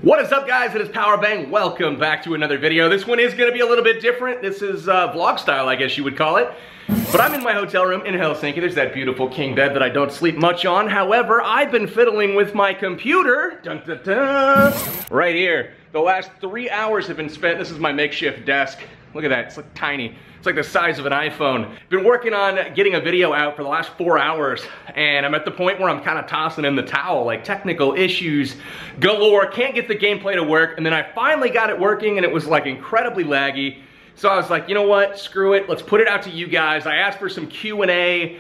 What is up, guys? It is Powerbang. Welcome back to another video. This one is going to be a little bit different. This is vlog style, I guess you would call it. But I'm in my hotel room in Helsinki. There's that beautiful king bed that I don't sleep much on. However, I've been fiddling with my computer. Dun, dun, dun, right here. The last 3 hours have been spent. This is my makeshift desk. Look at that. It's like tiny. It's like the size of an iPhone. Been working on getting a video out for the last 4 hours, and I'm at the point where I'm kind of tossing in the towel, like technical issues galore, can't get the gameplay to work, and then I finally got it working, and it was like incredibly laggy. So I was like, you know what, screw it, let's put it out to you guys. I asked for some Q&A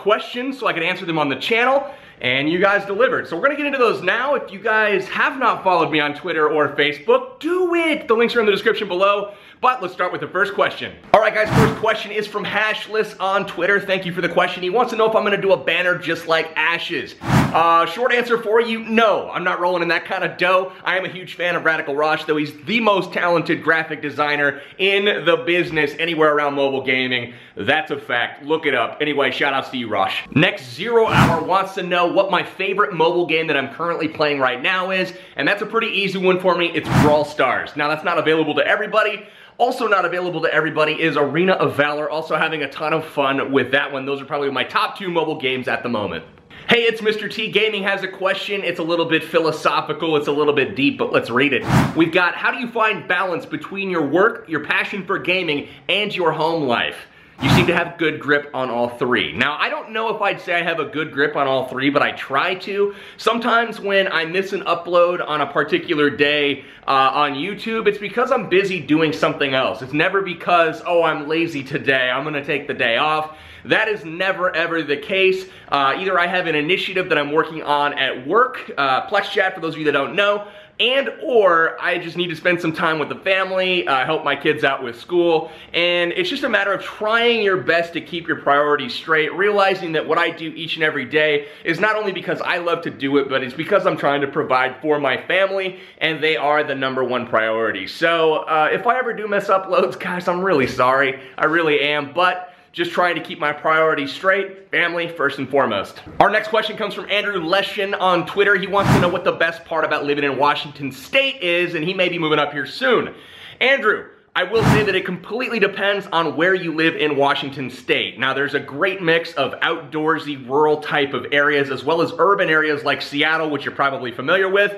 questions so I could answer them on the channel, and you guys delivered. So we're gonna get into those now. If you guys have not followed me on Twitter or Facebook, do it. The links are in the description below. But let's start with the first question. All right, guys, first question is from Hashless on Twitter. Thank you for the question. He wants to know if I'm gonna do a banner just like Ash's. Short answer for you, no. I'm not rolling in that kind of dough. I am a huge fan of Radical Rosh, though he's the most talented graphic designer in the business anywhere around mobile gaming. That's a fact. Look it up. Anyway, shout outs to you, Rosh. Next 0 Hour wants to know what my favorite mobile game that I'm currently playing right now is, and that's a pretty easy one for me. It's Brawl Stars. Now, that's not available to everybody. Also not available to everybody is Arena of Valor. Also having a ton of fun with that one. Those are probably my top 2 mobile games at the moment. Hey, it's Mr. T Gaming has a question. It's a little bit philosophical, it's a little bit deep, but let's read it. We've got, how do you find balance between your work, your passion for gaming, and your home life? You seem to have good grip on all 3. Now, I don't know if I'd say I have a good grip on all 3, but I try to. Sometimes when I miss an upload on a particular day on YouTube, it's because I'm busy doing something else. It's never because, oh, I'm lazy today, I'm gonna take the day off. That is never ever the case. Either I have an initiative that I'm working on at work, Plex Chat for those of you that don't know, and or I just need to spend some time with the family, help my kids out with school, and it's just a matter of trying your best to keep your priorities straight, realizing that what I do each and every day is not only because I love to do it, but it's because I'm trying to provide for my family, and they are the #1 priority. So if I ever do miss uploads, guys, I'm really sorry. I really am, but just trying to keep my priorities straight, family first and foremost. Our next question comes from Andrew Leshin on Twitter. He wants to know what the best part about living in Washington State is, and he may be moving up here soon. Andrew, I will say that it completely depends on where you live in Washington State. Now, there's a great mix of outdoorsy, rural type of areas, as well as urban areas like Seattle, which you're probably familiar with.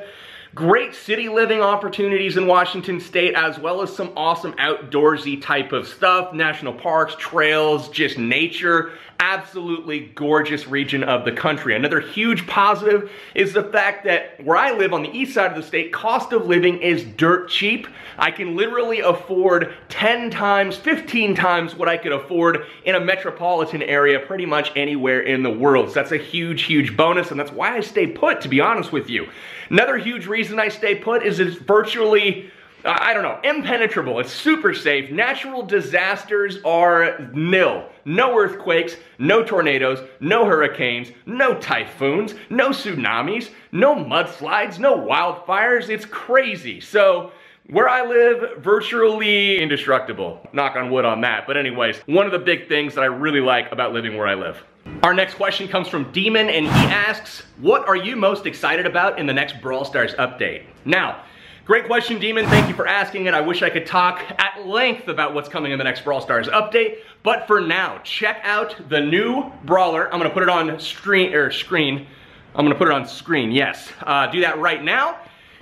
Great city living opportunities in Washington State, as well as some awesome outdoorsy type of stuff, national parks, trails, just nature. Absolutely gorgeous region of the country. Another huge positive is the fact that where I live on the east side of the state, cost of living is dirt cheap. I can literally afford 10 times, 15 times what I could afford in a metropolitan area pretty much anywhere in the world. So that's a huge, huge bonus, and that's why I stay put, to be honest with you. Another huge reason I stay put is it's virtually, I don't know, impenetrable. It's super safe. Natural disasters are nil. No earthquakes, no tornadoes, no hurricanes, no typhoons, no tsunamis, no mudslides, no wildfires. It's crazy. So where I live, virtually indestructible. Knock on wood on that. But anyways, one of the big things that I really like about living where I live. Our next question comes from Demon, and he asks, what are you most excited about in the next Brawl Stars update? Now, great question, Demon. Thank you for asking it. I wish I could talk at length about what's coming in the next Brawl Stars update, but for now, check out the new Brawler. I'm gonna put it on screen. I'm gonna put it on screen, yes. Do that right now.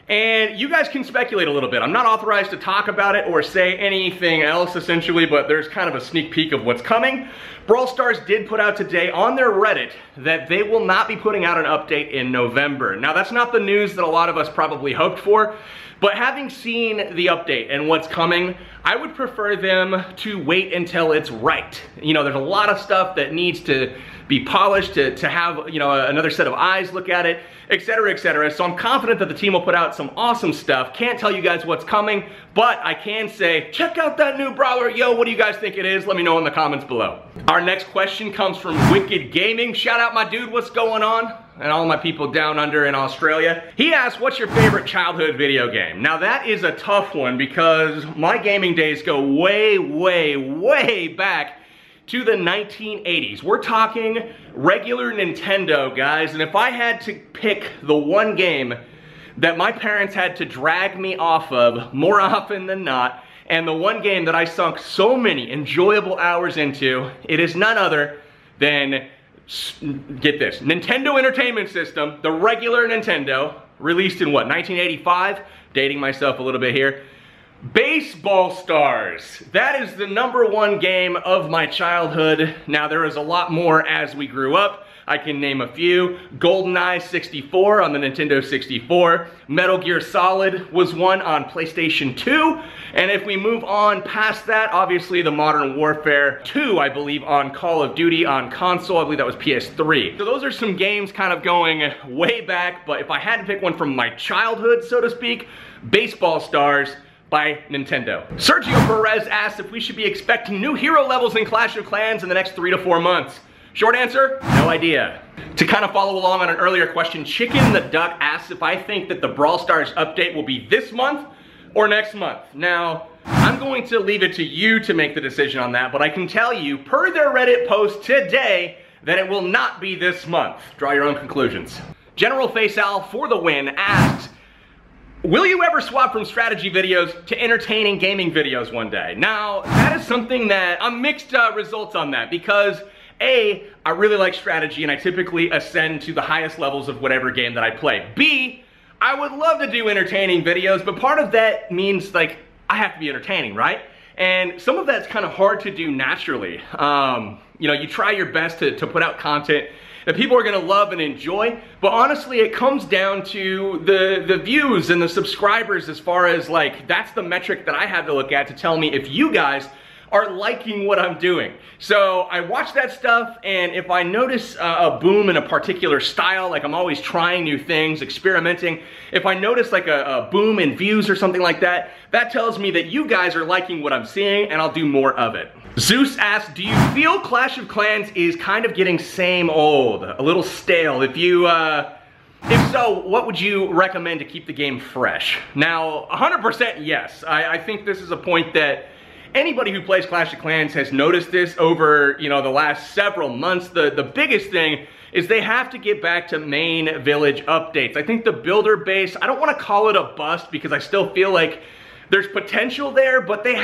And you guys can speculate a little bit. I'm not authorized to talk about it or say anything else, essentially, but there's kind of a sneak peek of what's coming. Brawl Stars did put out today on their Reddit that they will not be putting out an update in November. Now, that's not the news that a lot of us probably hoped for, but having seen the update and what's coming, I would prefer them to wait until it's right. You know, there's a lot of stuff that needs to be polished, to have, you know, another set of eyes look at it, etc., etc. So I'm confident that the team will put out some awesome stuff. Can't tell you guys what's coming, but I can say, check out that new Brawler. Yo, what do you guys think it is? Let me know in the comments below. Our next question comes from Wicked Gaming. Shout out my dude, what's going on? And all my people down under in Australia. He asked, what's your favorite childhood video game? Now that is a tough one because my gaming days go way, way, way back to the 1980s. We're talking regular Nintendo, guys, and if I had to pick the one game that my parents had to drag me off of more often than not, and the one game that I sunk so many enjoyable hours into, it is none other than, get this, Nintendo Entertainment System, the regular Nintendo, released in what, 1985? Dating myself a little bit here. Baseball Stars. That is the #1 game of my childhood. Now there is a lot more as we grew up. I can name a few. GoldenEye 64 on the Nintendo 64. Metal Gear Solid was one on PlayStation 2. And if we move on past that, obviously the Modern Warfare 2, I believe, on Call of Duty on console. I believe that was PS3. So those are some games kind of going way back, but if I had to pick one from my childhood, so to speak, Baseball Stars by Nintendo. Sergio Perez asks if we should be expecting new hero levels in Clash of Clans in the next 3 to 4 months. Short answer, no idea. To kind of follow along on an earlier question, Chicken the Duck asks if I think that the Brawl Stars update will be this month or next month. Now, I'm going to leave it to you to make the decision on that, but I can tell you, per their Reddit post today, that it will not be this month. Draw your own conclusions. General Faisal for the win asks, will you ever swap from strategy videos to entertaining gaming videos one day? Now, that is something that I'm mixed results on that, because A, I really like strategy and I typically ascend to the highest levels of whatever game that I play. B, I would love to do entertaining videos, but part of that means like I have to be entertaining, right? And some of that's kind of hard to do naturally. You know, you try your best to put out content that people are gonna love and enjoy, but honestly it comes down to the views and the subscribers, as far as like, that's the metric that I have to look at to tell me if you guys are liking what I'm doing. So I watch that stuff, and if I notice a boom in a particular style, like I'm always trying new things, experimenting, if I notice like a boom in views or something like that, that tells me that you guys are liking what I'm seeing, and I'll do more of it. Zeus asks, do you feel Clash of Clans is kind of getting same old, a little stale? If so, what would you recommend to keep the game fresh? Now, 100% yes. I think this is a point that anybody who plays Clash of Clans has noticed this over, you know, the last several months. The biggest thing is they have to get back to main village updates. I think the builder base, I don't want to call it a bust because I still feel like there's potential there, but it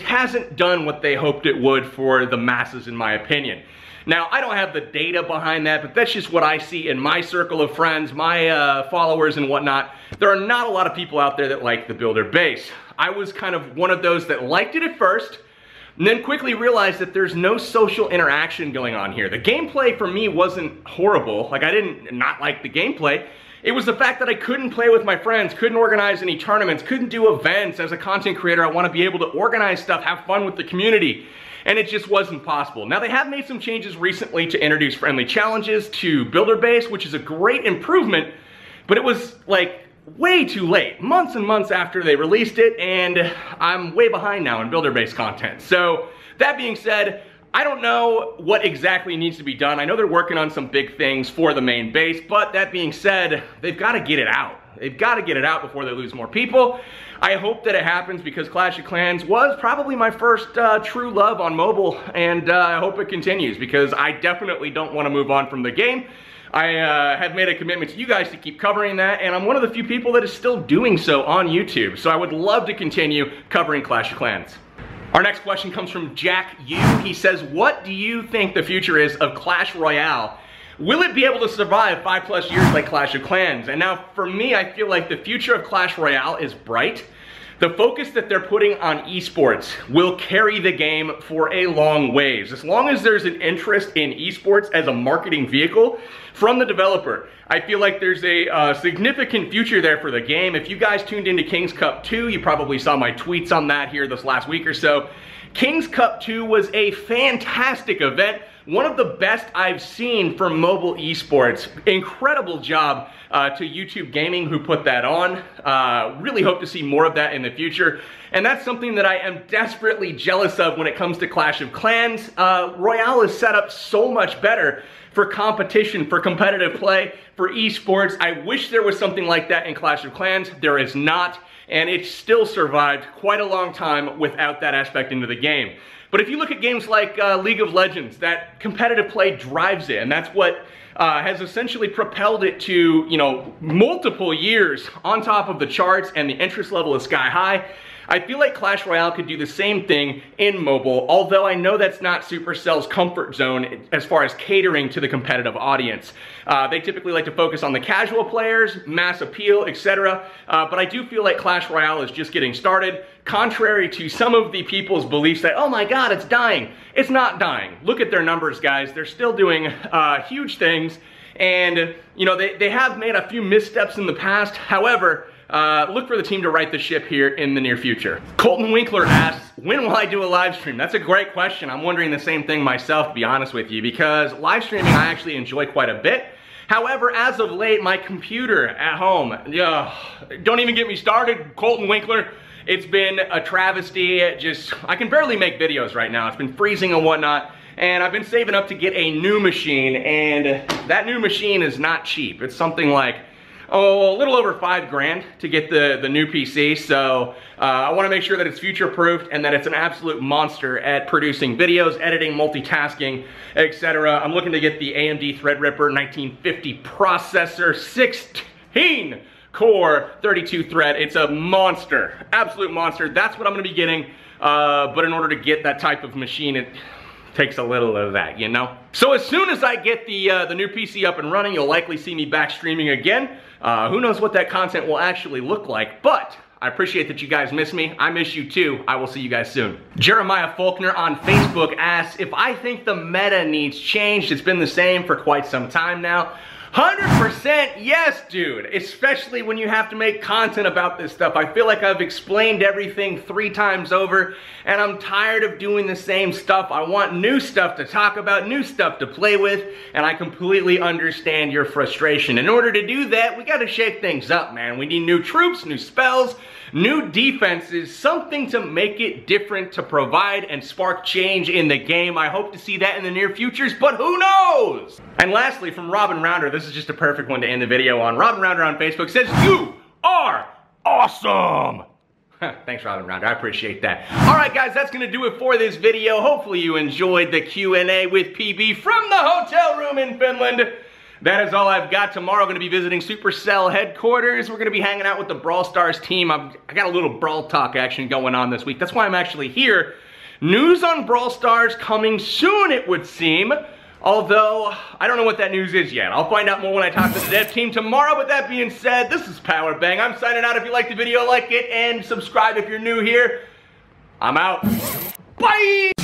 hasn't done what they hoped it would for the masses, in my opinion. Now, I don't have the data behind that, but that's just what I see in my circle of friends, my followers and whatnot. There are not a lot of people out there that like the builder base. I was kind of one of those that liked it at first, and then quickly realized that there's no social interaction going on here. The gameplay for me wasn't horrible. Like, I didn't not like the gameplay. It was the fact that I couldn't play with my friends, couldn't organize any tournaments, couldn't do events. As a content creator, I want to be able to organize stuff, have fun with the community, and it just wasn't possible. Now, they have made some changes recently to introduce friendly challenges to builder base, which is a great improvement, but it was like way too late, months and months after they released it, and I'm way behind now in builder base content. So that being said, I don't know what exactly needs to be done. I know they're working on some big things for the main base, but that being said, they've got to get it out. They've got to get it out before they lose more people. I hope that it happens because Clash of Clans was probably my first true love on mobile, and I hope it continues because I definitely don't want to move on from the game. I have made a commitment to you guys to keep covering that, and I'm one of the few people that is still doing so on YouTube. So I would love to continue covering Clash of Clans. Our next question comes from Jack Yu. He says, what do you think the future is of Clash Royale? Will it be able to survive 5+ years like Clash of Clans? And now for me, I feel like the future of Clash Royale is bright. The focus that they're putting on esports will carry the game for a long ways. As long as there's an interest in esports as a marketing vehicle from the developer, I feel like there's a significant future there for the game. If you guys tuned into King's Cup 2, you probably saw my tweets on that here this last week or so. King's Cup 2 was a fantastic event. One of the best I've seen for mobile esports. Incredible job to YouTube Gaming who put that on. Really hope to see more of that in the future. And that's something that I am desperately jealous of when it comes to Clash of Clans. Royale is set up so much better for competition, for competitive play, for esports. I wish there was something like that in Clash of Clans. There is not, and it's still survived quite a long time without that aspect into the game. But if you look at games like League of Legends, that competitive play drives it, and that's what has essentially propelled it to, you know, multiple years on top of the charts, and the interest level is sky high. I feel like Clash Royale could do the same thing in mobile, although I know that's not Supercell's comfort zone as far as catering to the competitive audience. They typically like to focus on the casual players, mass appeal, etc. But I do feel like Clash Royale is just getting started, contrary to some of the people's beliefs that, oh my god, it's dying. It's not dying. Look at their numbers, guys. They're still doing huge things, and you know, they have made a few missteps in the past. However, look for the team to right the ship here in the near future. Colton Winkler asks, when will I do a live stream? That's a great question. I'm wondering the same thing myself, to be honest with you, because live streaming I actually enjoy quite a bit. However, as of late, my computer at home, don't even get me started, Colton Winkler. It's been a travesty. I can barely make videos right now. It's been freezing and whatnot. And I've been saving up to get a new machine, and that new machine is not cheap. It's something like, a little over $5 grand to get the new PC, so I want to make sure that it's future-proofed and that it's an absolute monster at producing videos, editing, multitasking, etc. I'm looking to get the AMD Threadripper 1950 processor, 16 core, 32 thread. It's a monster, absolute monster. That's what I'm going to be getting, but in order to get that type of machine, it takes a little of that, you know? So as soon as I get the new PC up and running, you'll likely see me back streaming again. Who knows what that content will actually look like, but I appreciate that you guys miss me. I miss you too. I will see you guys soon. Jeremiah Faulkner on Facebook asks if I think the meta needs changed. It's been the same for quite some time now. 100% yes, dude. Especially when you have to make content about this stuff. I feel like I've explained everything 3 times over, and I'm tired of doing the same stuff. I want new stuff to talk about, new stuff to play with, and I completely understand your frustration. In order to do that, we gotta shake things up, man. We need new troops, new spells, new defenses, something to make it different, to provide and spark change in the game. I hope to see that in the near futures, but who knows? And lastly, from Robin Rounder, this is just a perfect one to end the video on. Robin Rounder on Facebook says, "You are awesome!" Thanks, Robin Rounder. I appreciate that. Alright guys, that's gonna do it for this video. Hopefully you enjoyed the Q&A with PB from the hotel room in Finland. That is all I've got. Tomorrow I'm going to be visiting Supercell headquarters. We're going to be hanging out with the Brawl Stars team. I got a little Brawl Talk action going on this week. That's why I'm actually here. News on Brawl Stars coming soon, it would seem. Although, I don't know what that news is yet. I'll find out more when I talk to the dev team tomorrow. But that being said, this is Powerbang. I'm signing out. If you liked the video, like it, and subscribe if you're new here. I'm out. Bye!